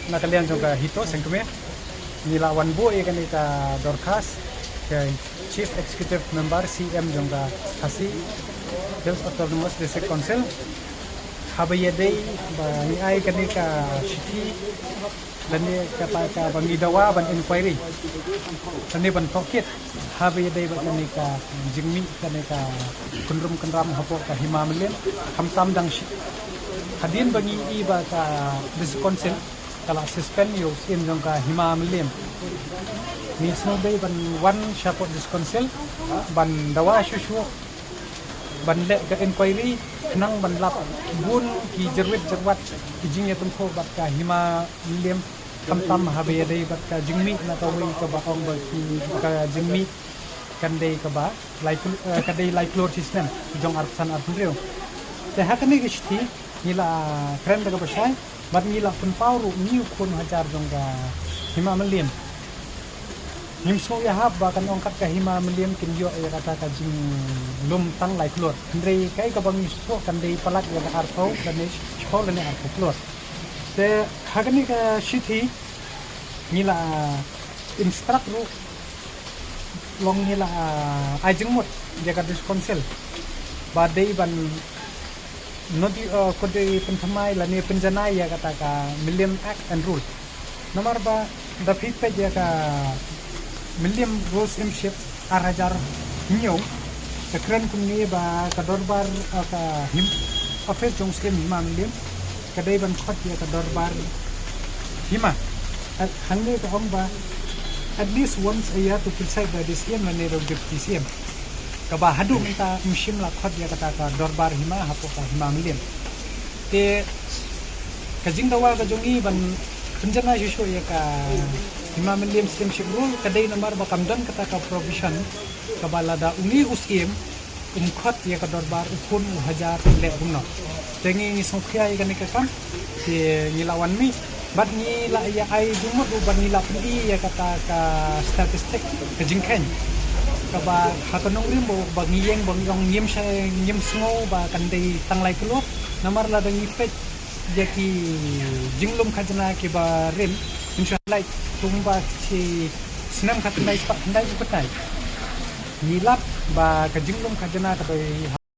Nakalian juga hito sengkeme nila wanbo ikanika dorkas ke Chief Executive Member CM juga Hasi Hills Autonomous District Council habayadai bani ai kanika shiti dan kata bangi dawa ban inquiry dan ban pocket habayadai kanika jingmi kanika kunrum kenram hapo ka himamlen hamtam dang hadin bangi iba ka district council kala suspend yo in jongka himamlen ni snobay ban one shapot diskonsel ban dawa shushu ban le ka inquiry nang ban lap bun ki jerwit jerwat ki jingya tumko bat ka himamlen tam habe dei bat ka jingmi na tawi ka ba ong ba ki ka jingmi kan dei ka ba ka dei lor system jong arsan arprio te hakani gishti nila trend ka ba shay bat nila pun pauru niu kun hajar jongga himamlen nimso ya hab ba kan ongkat ka himamlen kin yo ya kata ka jing lum tang lai klor ndrei kai ka bang isto kan dei palak ya arto dan ne chol ne arto klor te hagani ka shithi nila instruct ru long nila ajing mot ya ka diskonsel ba dei ban nodi kode pentamai lani penjanai ya kata ka Milliam Act and Rule nomor ba da feedback ya ka Milliam Rules Imship arajar nyo ka kren kumni ba ka dorbar ka him office jong skem hima Milliam ka dai ban khot ya ka dorbar hima at hangne ka ong ba at least once a year to preside by this year lani ro deputy CM kaba hadu minta musim la khot ya kata ka dorbar hima hapo ka himamlen te kajing dawa ka jongi ban penjana yusho ya ka himamlen system rule kadai nomor ba kamdan kata ka provision kabalada ungi usim khot ya ka dorbar ukun hajar le bunno tengi ni sokya ya ka kam te nilawan mi bat ni la ya ai jumut ban ni la pi ya kata ka statistik kajing ken kaba hakanong rimbo bangiyeng bangyong ngim sa ngim sngo ba kandai tanglai kulo namar la dang ipet jaki jinglum khajna ke ba rim inshallah tumba si snam khatnai pa handai upatai nilap ba ka jinglum khajna ka